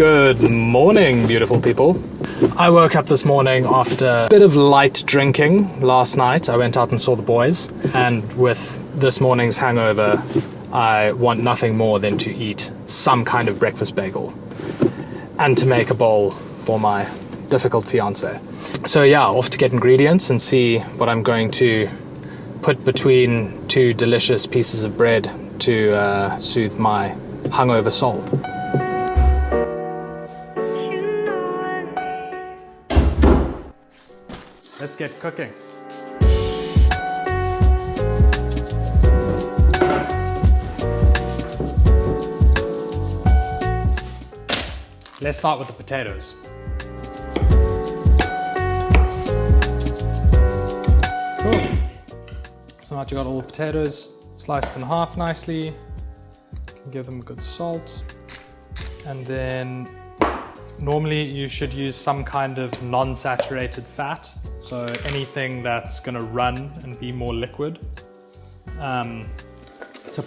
Good morning, beautiful people. I woke up this morning after a bit of light drinking last night. I went out and saw the boys, and with this morning's hangover, I want nothing more than to eat some kind of breakfast bagel and to make a bowl for my difficult fiance. So yeah, off to get ingredients and see what I'm going to put between two delicious pieces of bread to soothe my hungover soul. Let's get cooking. Let's start with the potatoes. Cool. So now you got all the potatoes sliced in half nicely. Can give them a good salt. And then normally you should use some kind of non-saturated fat. So anything that's going to run and be more liquid to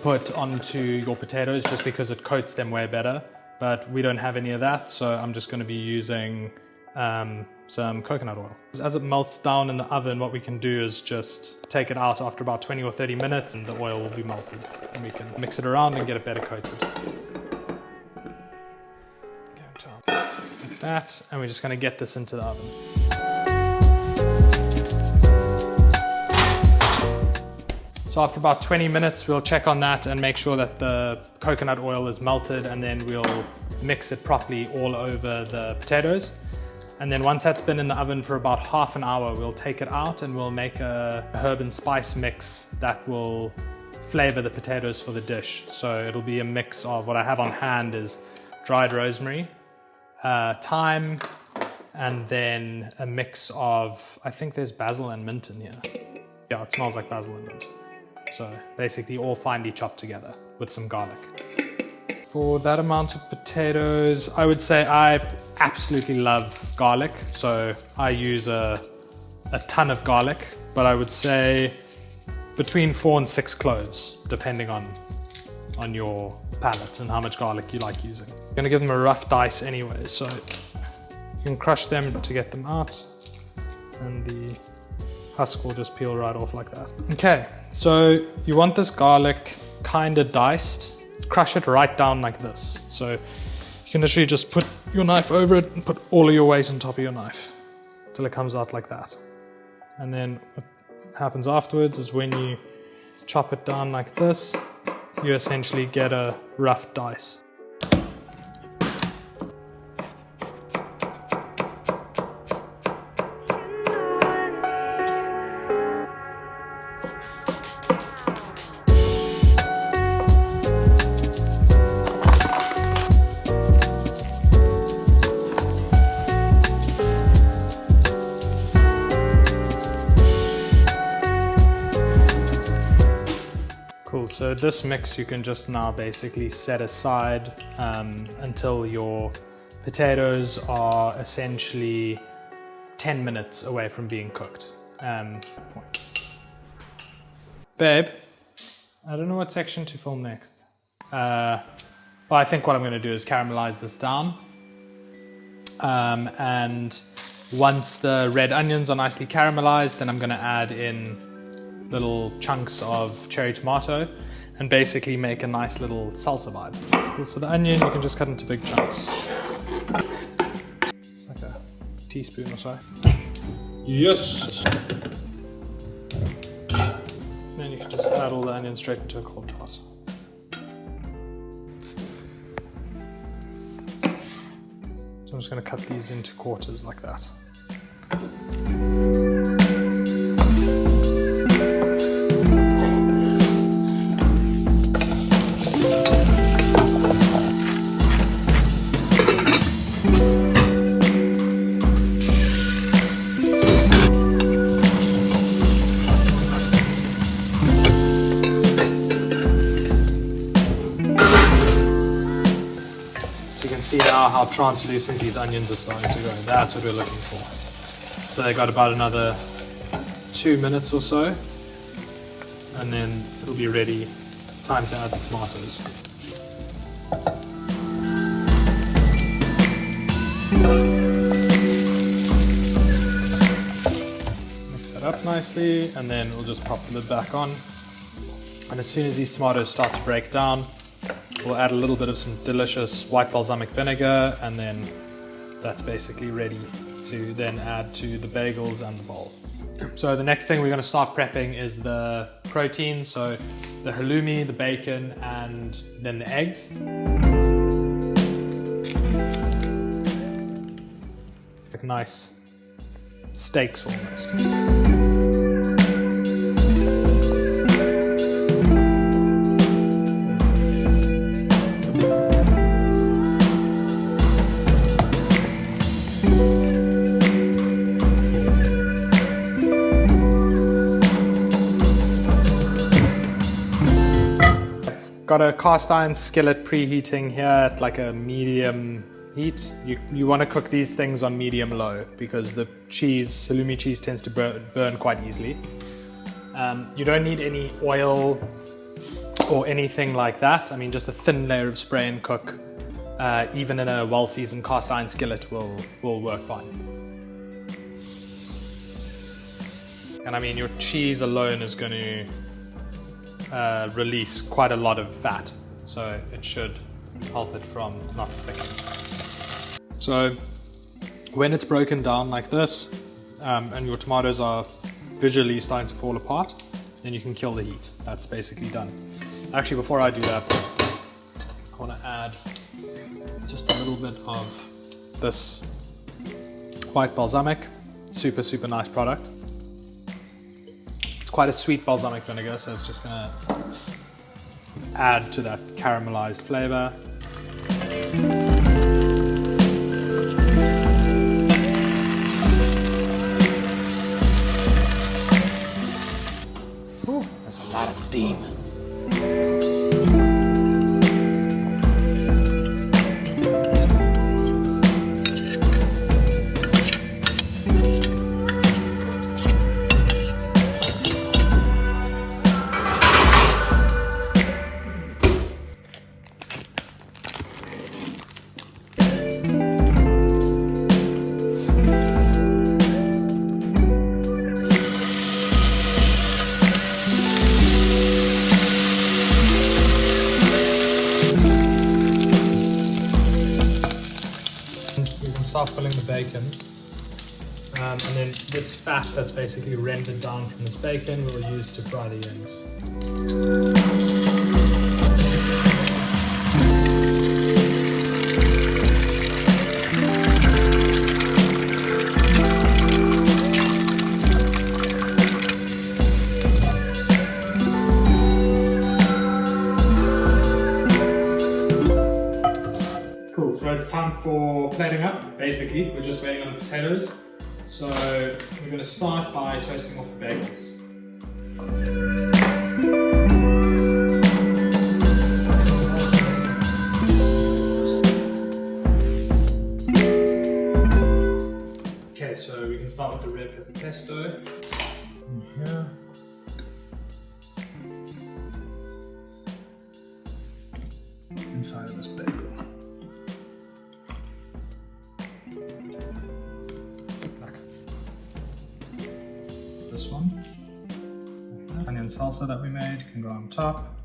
put onto your potatoes, just because it coats them way better. But we don't have any of that, so I'm just going to be using some coconut oil. As it melts down in the oven, what we can do is just take it out after about 20 or 30 minutes and the oil will be melted. And we can mix it around and get it better coated. Like that, and we're just going to get this into the oven. So after about 20 minutes, we'll check on that and make sure that the coconut oil is melted, and then we'll mix it properly all over the potatoes. And then once that's been in the oven for about half an hour, we'll take it out and we'll make a herb and spice mix that will flavor the potatoes for the dish. So it'll be a mix of, what I have on hand is dried rosemary, thyme, and then a mix of, I think there's basil and mint in here. Yeah, it smells like basil and mint. So basically all finely chopped together with some garlic. For that amount of potatoes, I would say I absolutely love garlic. So I use a ton of garlic, but I would say between 4 and 6 cloves, depending on your palate and how much garlic you like using. I'm gonna give them a rough dice anyway, so you can crush them to get them out, and the husk will just peel right off like that. Okay, so you want this garlic kind of diced. Crush it right down like this. So you can literally just put your knife over it and put all of your weight on top of your knife till it comes out like that. And then what happens afterwards is when you chop it down like this, you essentially get a rough dice. Cool, so this mix you can just now basically set aside until your potatoes are essentially 10 minutes away from being cooked. Babe, I don't know what section to film next. But I think what I'm going to do is caramelize this down. And once the red onions are nicely caramelized, then I'm going to add in little chunks of cherry tomato and basically make a nice little salsa vibe. Cool. So the onion you can just cut into big chunks. It's like a teaspoon or so. Yes! Then you can just add all the onions straight into a cold pot. So I'm just going to cut these into quarters like that. See now how translucent these onions are starting to go. That's what we're looking for. So they got about another 2 minutes or so, and then it'll be ready. Time to add the tomatoes. Mix that up nicely, and then we'll just pop the lid back on. And as soon as these tomatoes start to break down, we'll add a little bit of some delicious white balsamic vinegar, and then that's basically ready to then add to the bagels and the bowl. So the next thing we're going to start prepping is the protein, so the halloumi, the bacon, and then the eggs. Like nice steaks almost. Got a cast iron skillet preheating here at like a medium heat. You want to cook these things on medium low because the cheese, halloumi cheese, tends to burn quite easily. You don't need any oil or anything like that. I mean, just a thin layer of spray and cook, even in a well-seasoned cast iron skillet will work fine. And I mean, your cheese alone is going to release quite a lot of fat, so it should help it from not sticking. So when it's broken down like this, and your tomatoes are visually starting to fall apart, then you can kill the heat. That's basically done. Actually, before I do that, I want to add just a little bit of this white balsamic. Super nice product. Quite a sweet balsamic vinegar, so it's just gonna add to that caramelized flavor. Ooh, that's a lot of steam. Start filling the bacon, and then this fat that's basically rendered down from this bacon we'll use to fry the eggs. Cool, so it's time for plating up. Basically, we're just waiting on the potatoes. So we're going to start by toasting off the bagels. Okay, so we can start with the red pepper pesto. Here. Inside of this bagel. This one. Onion salsa that we made can go on top,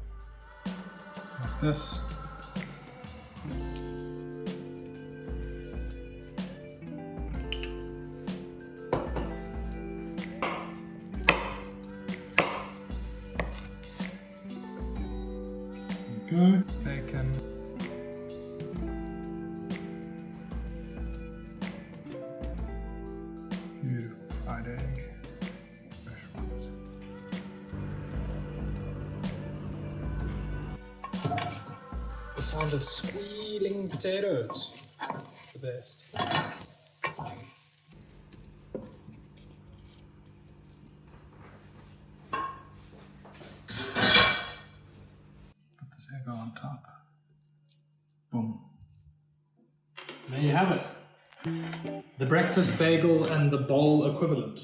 like this. There we go. Bacon. Beautiful fried egg. The sound of squealing potatoes. It's the best. Put this egg on top. Boom. There you have it. The breakfast bagel and the bowl equivalent.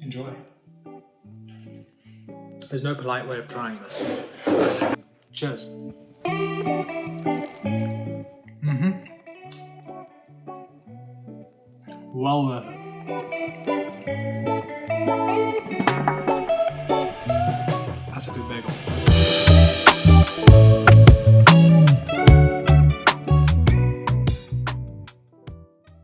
Enjoy. There's no polite way of trying this. Cheers. Well worth it. That's a good bagel.